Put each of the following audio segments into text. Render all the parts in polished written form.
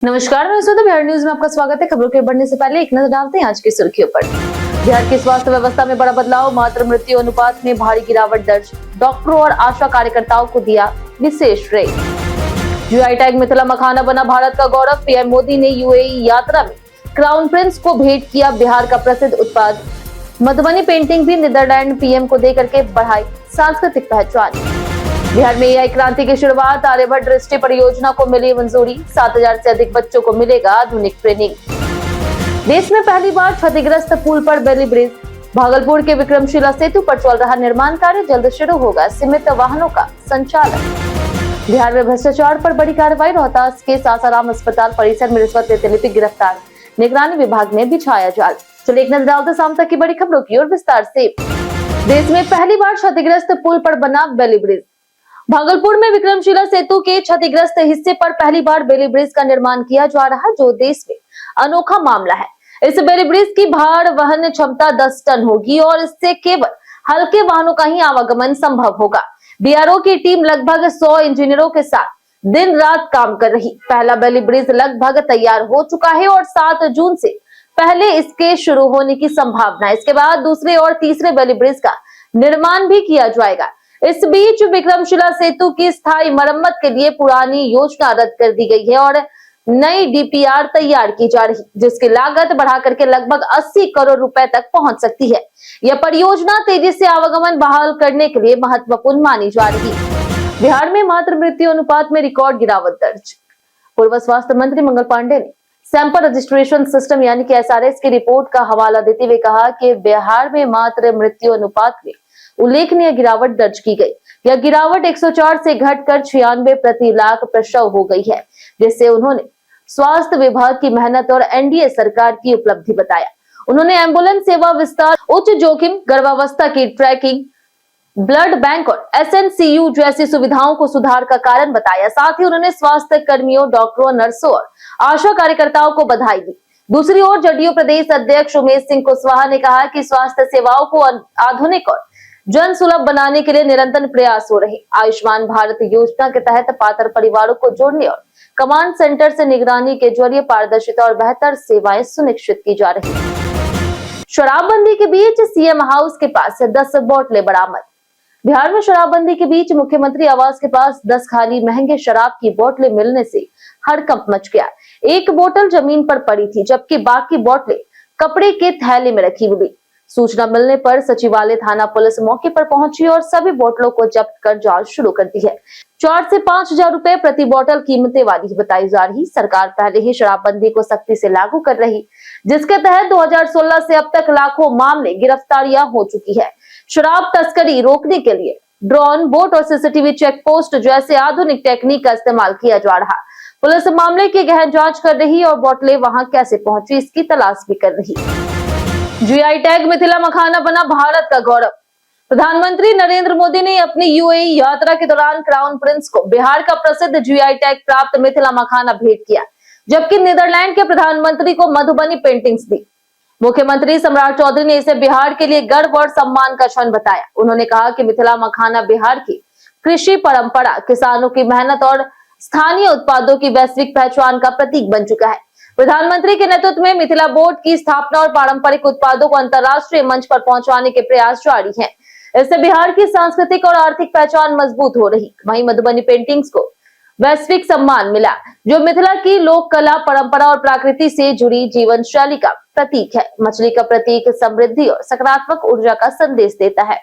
नमस्कार, मैं सुधा बिहार न्यूज में आपका स्वागत है। खबरों के बढ़ने से पहले एक नजर डालते हैं आज की सुर्खियों पर। बिहार की स्वास्थ्य व्यवस्था में बड़ा बदलाव, मातृ मृत्यु अनुपात में भारी गिरावट दर्ज, डॉक्टरों और आशा कार्यकर्ताओं को दिया विशेष श्रेय। जीआई टैग मिथिला मखाना बना भारत का गौरव, पीएम मोदी ने यूएई यात्रा में क्राउन प्रिंस को भेंट किया बिहार का प्रसिद्ध उत्पाद। मधुबनी पेंटिंग भी नीदरलैंड पीएम को देकर के बढ़ाई सांस्कृतिक पहचान। बिहार में एआई क्रांति की शुरुआत, आर्यभट्ट दृष्टि परियोजना को मिली मंजूरी, 7,000 से अधिक बच्चों को मिलेगा आधुनिक ट्रेनिंग। देश में पहली बार क्षतिग्रस्त पुल पर बेली ब्रिज, भागलपुर के विक्रमशिला सेतु पर चल रहा निर्माण कार्य, जल्द शुरू होगा सीमित वाहनों का संचालन। बिहार में भ्रष्टाचार पर बड़ी कार्रवाई, रोहतास के सासाराम अस्पताल परिसर में रिश्वत लेते लिपिक गिरफ्तार, निगरानी विभाग ने बिछाया जाल। चलिए एक नजर डालते शाम तक की बड़ी खबरों की ओर विस्तार से। देश में पहली बार क्षतिग्रस्त पुल पर बना बेली ब्रिज। भागलपुर में विक्रमशिला सेतु के क्षतिग्रस्त हिस्से पर पहली बार बेली ब्रिज का निर्माण किया जा रहा है, जो देश में अनोखा मामला है। इस बेली ब्रिज की भार वहन क्षमता 10 टन होगी और इससे केवल हल्के वाहनों का ही आवागमन संभव होगा। बीआरओ की टीम लगभग 100 इंजीनियरों के साथ दिन रात काम कर रही। पहला बेली ब्रिज लगभग तैयार हो चुका है और 7 जून से पहले इसके शुरू होने की संभावना है। इसके बाद दूसरे और तीसरे बेली ब्रिज का निर्माण भी किया जाएगा। इस बीच विक्रमशिला सेतु की स्थायी मरम्मत के लिए पुरानी योजना रद्द कर दी गई है और नई डीपीआर तैयार की जा रही, जिसकी लागत बढ़ा करके लगभग 80 करोड़ रुपए तक पहुंच सकती है। यह परियोजना तेजी से आवागमन बहाल करने के लिए महत्वपूर्ण मानी जा रही है। बिहार में मातृ मृत्यु अनुपात में रिकॉर्ड गिरावट दर्ज। पूर्व स्वास्थ्य मंत्री मंगल पांडे ने सैंपल रजिस्ट्रेशन सिस्टम यानी कि एसआरएस की रिपोर्ट का हवाला देते हुए कहा कि बिहार में मातृ मृत्यु अनुपात में उल्लेखनीय गिरावट दर्ज की गई। यह गिरावट 104 से घटकर 96 प्रति लाख प्रसव हो गई है, जिससे उन्होंने स्वास्थ्य विभाग की मेहनत और एनडीए सरकार की उपलब्धि बताया। उन्होंने एम्बुलेंस सेवा विस्तार, उच्च जोखिम गर्भावस्था की ट्रैकिंग, ब्लड बैंक और एसएनसीयू जैसी सुविधाओं को सुधार का कारण बताया। साथ ही उन्होंने स्वास्थ्य कर्मियों, डॉक्टरों, नर्सों और आशा कार्यकर्ताओं को बधाई दी। दूसरी ओर जदयू प्रदेश अध्यक्ष उमेश सिंह कुशवाहा ने कहा कि स्वास्थ्य सेवाओं को आधुनिक और जन सुलभ बनाने के लिए निरंतर प्रयास हो रहे। आयुष्मान भारत योजना के तहत पात्र परिवारों को जोड़ने और कमांड सेंटर से निगरानी के जरिए पारदर्शिता और बेहतर सेवाएं सुनिश्चित की जा रही। शराबबंदी के बीच सीएम हाउस के पास 10 बोतलें बरामद। बिहार में शराबबंदी के बीच मुख्यमंत्री आवास के पास 10 खाली महंगे शराब की बोतलें मिलने से हड़कंप मच गया। एक बोतल जमीन पर पड़ी थी, जबकि बाकी बोतलें कपड़े के थैले में रखी मिली। सूचना मिलने पर सचिवालय थाना पुलिस मौके पर पहुंची और सभी बोतलों को जब्त कर जांच शुरू कर दी है। 4 से 5,000 रुपए प्रति बोतल कीमतें वाली बताई जा रही। सरकार पहले ही शराबबंदी को सख्ती से लागू कर रही, जिसके तहत 2016 से अब तक लाखों मामले गिरफ्तारियां हो चुकी है। शराब तस्करी रोकने के लिए ड्रोन, बोट और सीसीटीवी चेक पोस्ट जैसे आधुनिक टेक्निक का इस्तेमाल किया जा रहा। पुलिस मामले की गहन जांच कर रही और बोतलें वहां कैसे पहुंची इसकी तलाश भी कर रही। जीआई टैग मिथिला मखाना बना भारत का गौरव। प्रधानमंत्री नरेंद्र मोदी ने अपनी यूएई यात्रा के दौरान क्राउन प्रिंस को बिहार का प्रसिद्ध जीआई टैग प्राप्त मिथिला मखाना भेंट किया, जबकि नीदरलैंड के प्रधानमंत्री को मधुबनी पेंटिंग्स दी। मुख्यमंत्री सम्राट चौधरी ने इसे बिहार के लिए गर्व और सम्मान का क्षण बताया। उन्होंने कहा कि मिथिला मखाना बिहार की कृषि परंपरा, किसानों की मेहनत और स्थानीय उत्पादों की वैश्विक पहचान का प्रतीक बन चुका है। प्रधानमंत्री के नेतृत्व में मिथिला बोर्ड की स्थापना और पारंपरिक उत्पादों को अंतर्राष्ट्रीय मंच पर पहुंचाने के प्रयास जारी हैं। इससे बिहार की सांस्कृतिक और आर्थिक पहचान मजबूत हो रही। वहीं मधुबनी पेंटिंग्स को वैश्विक सम्मान मिला, जो मिथिला की लोक कला, परंपरा और प्रकृति से जुड़ी जीवन शैली का प्रतीक है। मछली का प्रतीक समृद्धि और सकारात्मक ऊर्जा का संदेश देता है।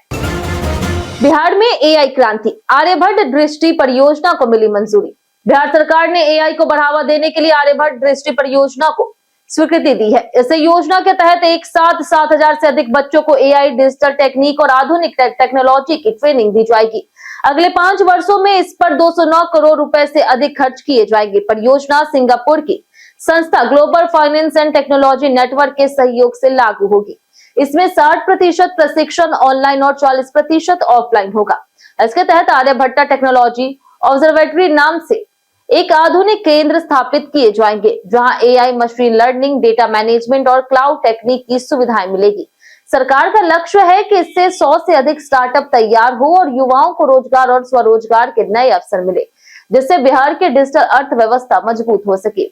बिहार में एआई क्रांति, आर्यभट्ट दृष्टि परियोजना को मिली मंजूरी। बिहार सरकार ने एआई को बढ़ावा देने के लिए आर्यभट्ट दृष्टि परियोजना को स्वीकृति दी है। इस योजना के तहत एक साथ 7,000 से अधिक बच्चों को एआई, डिजिटल टेक्निक और आधुनिक टेक्नोलॉजी की ट्रेनिंग दी जाएगी। अगले 5 वर्षों में इस पर 209 करोड़ रुपए से अधिक खर्च किए जाएंगे। परियोजना सिंगापुर की संस्था global finance and technology network के सहयोग से लागू होगी। इसमें 60% प्रशिक्षण ऑनलाइन और 40% ऑफलाइन होगा। इसके तहत आर्यभट्टा टेक्नोलॉजी ऑब्जर्वेटरी नाम से एक आधुनिक केंद्र स्थापित किए जाएंगे, जहां AI, machine learning, data management और क्लाउड टेक्निक की सुविधाएं मिलेगी। सरकार का लक्ष्य है कि इससे 100 से अधिक स्टार्टअप तैयार हो और युवाओं को रोजगार और स्वरोजगार के नए अवसर मिले, जिससे बिहार की डिजिटल अर्थव्यवस्था मजबूत हो सके।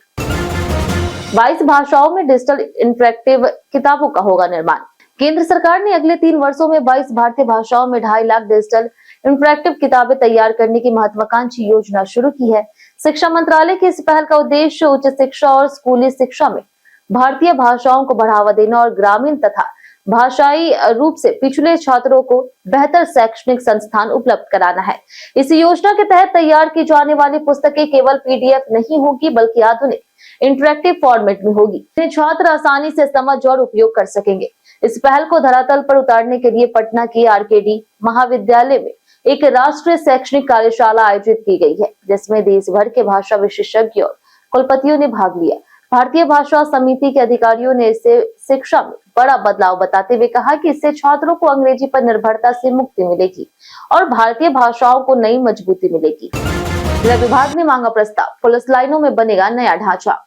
22 भाषाओं में डिजिटल इंटरेक्टिव किताबों का होगा निर्माण। केंद्र सरकार ने अगले 3 वर्षों में 22 भारतीय भाषाओं में 2.5 लाख डिजिटल इंटरेक्टिव किताबें तैयार करने की महत्वाकांक्षी योजना शुरू की है। शिक्षा मंत्रालय की इस पहल का उद्देश्य उच्च शिक्षा और स्कूली शिक्षा में भारतीय भाषाओं को बढ़ावा देना और ग्रामीण तथा भाषाई रूप से पिछड़े छात्रों को बेहतर शैक्षणिक संस्थान उपलब्ध कराना है। इस योजना के तहत तैयार की जाने वाली पुस्तकें केवल पीडीएफ नहीं होगी बल्कि आधुनिक इंटरेक्टिव फॉर्मेट में होगी, जिन्हें छात्र आसानी से समझ और उपयोग कर सकेंगे। इस पहल को धरातल पर उतारने के लिए पटना के आरकेडी महाविद्यालय में एक राष्ट्रीय शैक्षणिक कार्यशाला आयोजित की गई है, जिसमें देश भर के भाषा विशेषज्ञ और कुलपतियों ने भाग लिया। भारतीय भाषा समिति के अधिकारियों ने इसे शिक्षा में बड़ा बदलाव बताते हुए कहा कि इससे छात्रों को अंग्रेजी पर निर्भरता से मुक्ति मिलेगी और भारतीय भाषाओं को नई मजबूती मिलेगी। गृह विभाग ने मांगा प्रस्ताव, पुलिस लाइनों में बनेगा नया ढांचा।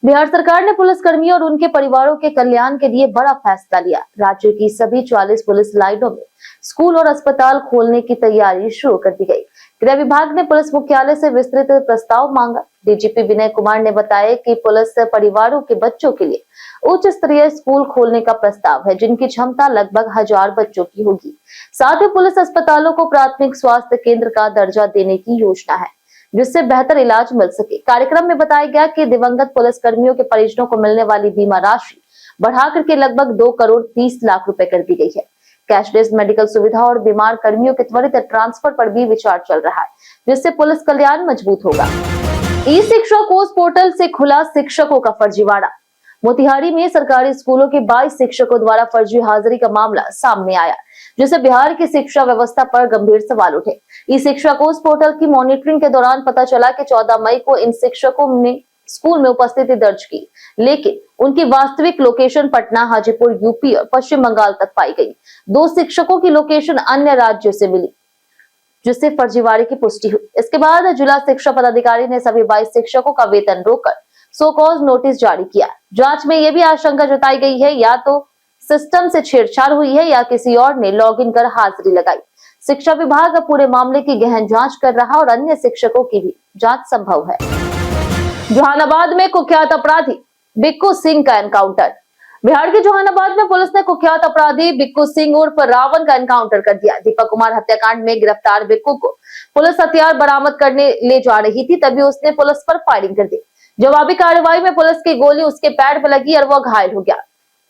बिहार सरकार ने पुलिस कर्मियों और उनके परिवारों के कल्याण के लिए बड़ा फैसला लिया। राज्य की सभी 44 पुलिस लाइनों में स्कूल और अस्पताल खोलने की तैयारी शुरू कर दी गई। गृह विभाग ने पुलिस मुख्यालय से विस्तृत प्रस्ताव मांगा। डीजीपी विनय कुमार ने बताया कि पुलिस परिवारों के बच्चों के लिए उच्च स्तरीय स्कूल खोलने का प्रस्ताव है, जिनकी क्षमता लगभग 1000 बच्चों की होगी। साथ ही पुलिस अस्पतालों को प्राथमिक स्वास्थ्य केंद्र का दर्जा देने की योजना है, जिससे बेहतर इलाज मिल सके। कार्यक्रम में बताया गया कि दिवंगत पुलिस कर्मियों के परिजनों को मिलने वाली बीमा राशि बढ़ाकर के लगभग 2 करोड़ 30 लाख रुपए कर दी गई है। कैशलेस मेडिकल सुविधा और बीमार कर्मियों के त्वरित ट्रांसफर पर भी विचार चल रहा है, जिससे पुलिस कल्याण मजबूत होगा। ई शिक्षा कोर्स पोर्टल से खुला शिक्षकों का फर्जीवाड़ा। मोतिहारी में सरकारी स्कूलों के 22 शिक्षकों द्वारा फर्जी हाजिरी का मामला सामने आया, जिससे बिहार की शिक्षा व्यवस्था पर गंभीर सवाल उठे। ई शिक्षा कोर्स पोर्टल की मॉनिटरिंग के दौरान पता चला कि 14 मई को इन शिक्षकों ने स्कूल में उपस्थिति दर्ज की, लेकिन उनकी वास्तविक लोकेशन पटना, हाजीपुर, यूपी और पश्चिम बंगाल तक पाई गई। 2 शिक्षकों की लोकेशन अन्य राज्यों से मिली, जिससे फर्जीवाड़े की पुष्टि हुई। इसके बाद जिला शिक्षा पदाधिकारी ने सभी 22 शिक्षकों का वेतन रोककर सो कॉज नोटिस जारी किया। जांच में यह भी आशंका जताई गई है या तो सिस्टम से छेड़छाड़ हुई है या किसी और ने लॉगिन कर हाजिरी लगाई। शिक्षा विभाग अब पूरे मामले की गहन जांच कर रहा और अन्य शिक्षकों की भी जांच संभव है। जहानाबाद में कुख्यात अपराधी बिक्कू सिंह का एनकाउंटर। बिहार के जहानाबाद में पुलिस ने कुख्यात अपराधी बिक्कू सिंह उर्फ रावण का एनकाउंटर कर दिया। दीपक कुमार हत्याकांड में गिरफ्तार बिक्कू को पुलिस हथियार बरामद करने ले जा रही थी, तभी उसने पुलिस पर फायरिंग कर दी। जवाबी कार्रवाई में पुलिस की गोली उसके पैर पर लगी और वह घायल हो गया।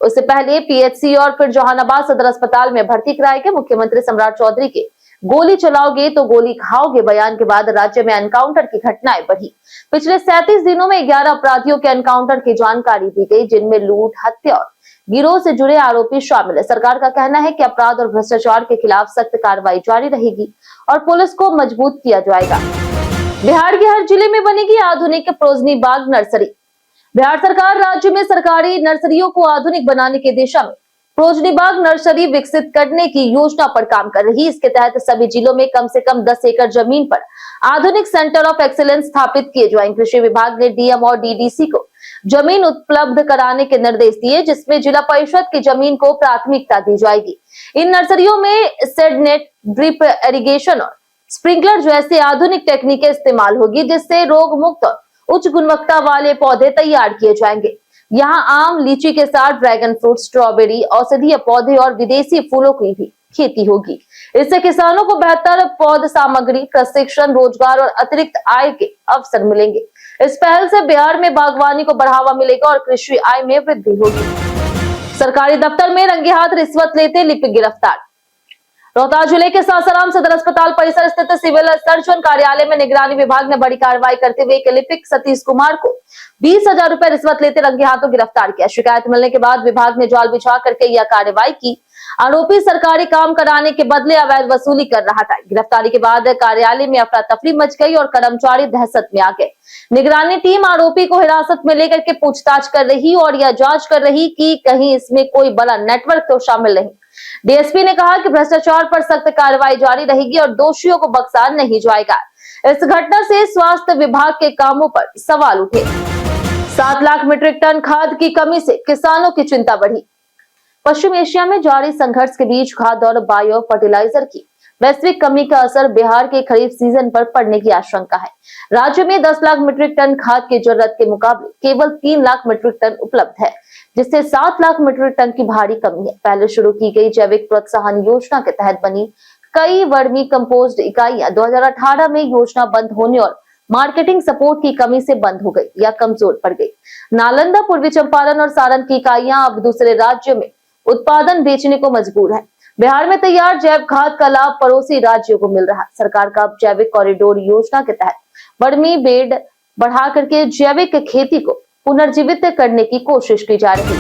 उससे पहले पीएचसी और फिर जहानाबाद सदर अस्पताल में भर्ती कराए गए। मुख्यमंत्री सम्राट चौधरी के गोली चलाओगे तो गोली खाओगे बयान के बाद राज्य में एनकाउंटर की घटनाएं बढ़ी। पिछले 37 दिनों में 11 अपराधियों के एनकाउंटर की जानकारी दी गई, जिनमें लूट, हत्या और गिरोह से जुड़े आरोपी शामिल है। सरकार का कहना है कि अपराध और भ्रष्टाचार के खिलाफ सख्त कार्रवाई जारी रहेगी और पुलिस को मजबूत किया जाएगा। बिहार के हर जिले में बनेगी आधुनिक प्रोजनी बाग नर्सरी। बिहार सरकार राज्य में सरकारी नर्सरियों को आधुनिक बनाने की दिशा में प्रोजनी बाग नर्सरी विकसित करने की योजना पर काम कर रही है। इसके तहत सभी जिलों में कम से कम 10 एकड़ जमीन पर आधुनिक सेंटर ऑफ एक्सीलेंस स्थापित किए जाएंगे। कृषि विभाग ने डीएम और डीडीसी को जमीन उपलब्ध कराने के निर्देश दिए, जिसमें जिला परिषद की जमीन को प्राथमिकता दी जाएगी। इन नर्सरियों में सेड नेट, ड्रिप इरिगेशन और स्प्रिंकलर जैसे आधुनिक तकनीकें इस्तेमाल होगी, जिससे रोग मुक्त और उच्च गुणवत्ता वाले पौधे तैयार किए जाएंगे। यहाँ आम, लीची के साथ ड्रैगन फ्रूट, स्ट्रॉबेरी, औषधीय पौधे और विदेशी फूलों की भी खेती होगी। इससे किसानों को बेहतर पौध सामग्री, प्रशिक्षण, रोजगार और अतिरिक्त आय के अवसर मिलेंगे। इस पहल से बिहार में बागवानी को बढ़ावा मिलेगा और कृषि आय में वृद्धि होगी। सरकारी दफ्तर में रंगे हाथ रिश्वत लेते लिपिक गिरफ्तार। रोहतास जिले के सासाराम सदर अस्पताल परिसर स्थित सिविल सर्जन कार्यालय में निगरानी विभाग ने बड़ी कार्रवाई करते हुए एक लिपिक सतीश कुमार को 20,000 रुपए रिश्वत लेते रंगे हाथों गिरफ्तार किया। शिकायत मिलने के बाद विभाग ने जाल बिछा करके यह कार्रवाई की। आरोपी सरकारी काम कराने के बदले अवैध वसूली कर रहा था। गिरफ्तारी के बाद कार्यालय में अफरा तफरी मच गई और कर्मचारी दहशत में आ गए। निगरानी टीम आरोपी को हिरासत में लेकर के पूछताछ कर रही और यह जांच कर रही कि कहीं इसमें कोई बड़ा नेटवर्क तो शामिल नहीं। डीएसपी ने कहा कि भ्रष्टाचार पर सख्त कार्रवाई जारी रहेगी और दोषियों को बख्शा नहीं जाएगा। इस घटना से स्वास्थ्य विभाग के कामों पर सवाल उठे। 7 लाख मीट्रिक टन खाद की कमी से किसानों की चिंता बढ़ी। पश्चिम एशिया में जारी संघर्ष के बीच खाद और बायो फर्टिलाइजर की वैश्विक कमी का असर बिहार के खरीफ सीजन पर पड़ने की आशंका है। राज्य में 10 लाख मीट्रिक टन खाद की जरूरत के मुकाबले केवल 3 लाख मीट्रिक टन उपलब्ध है, जिससे 7 लाख मीट्रिक टन की भारी कमी है। पहले शुरू की गई जैविक प्रोत्साहन योजना के तहत बनी कई वर्मी कंपोस्ट इकाइयां 2018 में योजना बंद होने और मार्केटिंग सपोर्ट की कमी से बंद हो गई या कमजोर पड़ गई। नालंदा, पूर्वी चंपारण और सारण की इकाइयां अब दूसरे राज्यों में उत्पादन बेचने को मजबूर है। बिहार में तैयार जैव खाद का लाभ पड़ोसी राज्यों को मिल रहा है। सरकार का अब जैविक कॉरिडोर योजना के तहत वर्मी बेड बढ़ा करके जैविक खेती को पुनर्जीवित करने की कोशिश की जा रही है।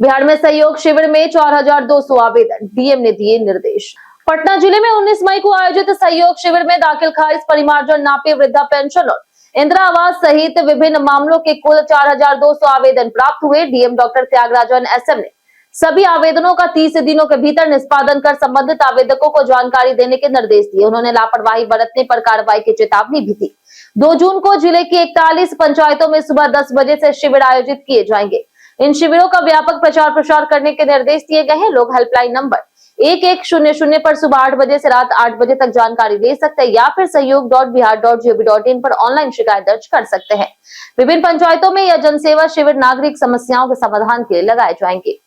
बिहार में सहयोग शिविर में 4200 आवेदन, डीएम ने दिए निर्देश। पटना जिले में 19 मई को आयोजित सहयोग शिविर में दाखिल खारिज, परिमार्जन, नापी, वृद्धा पेंशन और इंदिरा आवास सहित विभिन्न मामलों के कुल 4200 आवेदन प्राप्त हुए। डीएम डॉक्टर त्यागराजन एसएम ने सभी आवेदनों का 30 दिनों के भीतर निष्पादन कर संबंधित आवेदकों को जानकारी देने के निर्देश दिए। उन्होंने लापरवाही बरतने पर कार्रवाई की चेतावनी भी दी। 2 जून को जिले की 41 पंचायतों में सुबह 10 बजे से शिविर आयोजित किए जाएंगे। इन शिविरों का व्यापक प्रचार प्रसार करने के निर्देश दिए गए हैं। लोग हेल्पलाइन नंबर 1100 पर सुबह 8 बजे से रात 8 बजे तक जानकारी दे सकते हैं या फिर सहयोग.bihar.gov.in पर ऑनलाइन शिकायत दर्ज कर सकते हैं। विभिन्न पंचायतों में यह जनसेवा शिविर नागरिक समस्याओं के समाधान के लिए लगाए जाएंगे।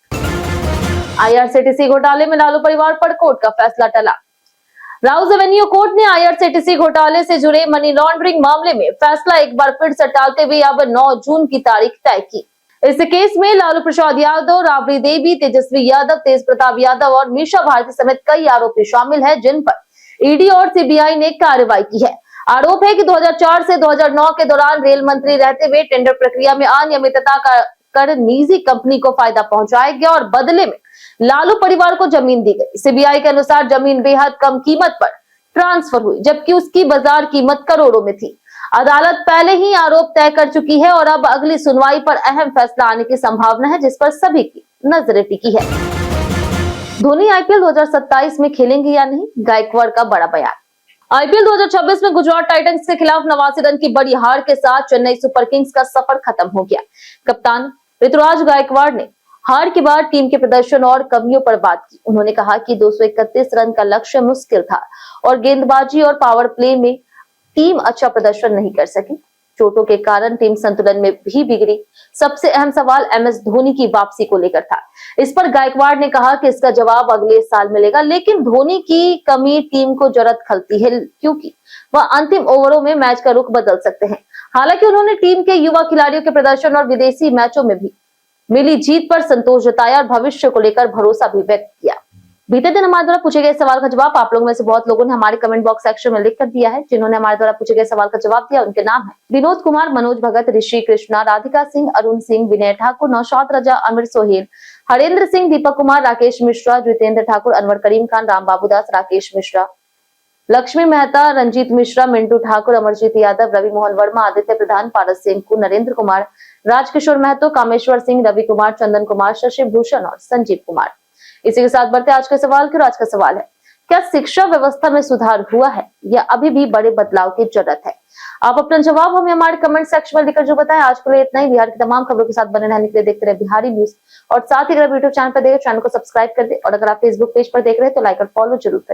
आईआरसीटीसी घोटाले में लालू परिवार पर कोर्ट का फैसला टला। राउज एवेन्यू कोर्ट ने आईआरसीटीसी घोटाले से जुड़े मनी लॉन्ड्रिंग मामले में फैसला एक बार फिर से टालते हुए अब 9 जून की तारीख तय की। इस केस में लालू प्रसाद यादव, राबड़ी देवी, तेजस्वी यादव, तेज प्रताप यादव और मीशा भारती समेत कई आरोपी शामिल हैं, जिन पर ईडी और सीबीआई ने कार्रवाई की है। आरोप है कि 2004 से 2009 के दौरान रेल मंत्री रहते हुए टेंडर प्रक्रिया में अनियमितता कर निजी कंपनी को फायदा पहुंचाया गया और बदले में लालू परिवार को जमीन दी गई। सीबीआई के अनुसार जमीन बेहद कम कीमत पर ट्रांसफर हुई, जबकि उसकी बाजार कीमत करोड़ों में थी। अदालत पहले ही आरोप तय कर चुकी है और अब अगली सुनवाई पर अहम फैसला आने की संभावना है, जिस पर सभी की नजरें टिकी है। धोनी आईपीएल 2027 में खेलेंगे या नहीं, गायकवाड़ का बड़ा बयान। आईपीएल 2026 में गुजरात टाइटंस के खिलाफ 89 रन की बड़ी हार के साथ चेन्नई सुपर किंग्स का सफर खत्म हो गया। कप्तान ऋतुराज गायकवाड़ ने हार के बाद टीम के प्रदर्शन और कमियों पर बात की। उन्होंने कहा कि 231 रन का लक्ष्य मुश्किल था और गेंदबाजी और पावर प्ले में टीम अच्छा प्रदर्शन नहीं कर सकी। चोटों के कारण टीम संतुलन में भी बिगड़ी। सबसे अहम सवाल एमएस धोनी की वापसी को लेकर था। इस पर गायकवाड़ ने कहा कि इसका जवाब अगले साल मिलेगा, लेकिन धोनी की कमी टीम को जरूरत खलती है क्योंकि वह अंतिम ओवरों में मैच का रुख बदल सकते हैं। हालांकि उन्होंने टीम के युवा खिलाड़ियों के प्रदर्शन और विदेशी मैचों में भी मिली जीत पर संतोष जताया और भविष्य को लेकर भरोसा भी व्यक्त किया। बीते दिन हमारे द्वारा पूछे गए सवाल का जवाब आप लोगों में से बहुत लोगों ने हमारे कमेंट बॉक्स सेक्शन में लिख कर दिया है। जिन्होंने हमारे द्वारा पूछे गए सवाल का जवाब दिया उनके नाम है विनोद कुमार, मनोज भगत, ऋषि कृष्णा, राधिका सिंह, अरुण सिंह, विनय ठाकुर, नौशाद रजा, अमीर सोहेल, हरेंद्र सिंह, दीपक कुमार, राकेश मिश्रा, जितेंद्र ठाकुर, अनवर करीम खान, राम बाबू दास, राकेश मिश्रा, लक्ष्मी मेहता, रंजीत मिश्रा, मिंटू ठाकुर, अमरजीत यादव, रवि मोहन वर्मा, आदित्य प्रधान, पारस सिंह, नरेंद्र कुमार, राजकिशोर महतो, कामेश्वर सिंह, रवि कुमार, चंदन कुमार, शशि भूषण और संजीव कुमार। इसी के साथ बढ़ते आज के सवाल की। आज का सवाल है, क्या शिक्षा व्यवस्था में सुधार हुआ है या अभी भी बड़े बदलाव की जरूरत है? आप अपना जवाब हमें हमारे कमेंट सेक्शन में लिखकर जो बताएं। आज के लिए इतना ही। बिहार की तमाम खबरों के साथ बने रहने के लिए देखते रहे बिहारी न्यूज और साथ ही अगर यूट्यूब चैनल पर देखें चैनल को सब्सक्राइब कर दे और अगर आप फेसबुक पेज पर देख रहे हैं तो लाइक और फॉलो जरूर करें।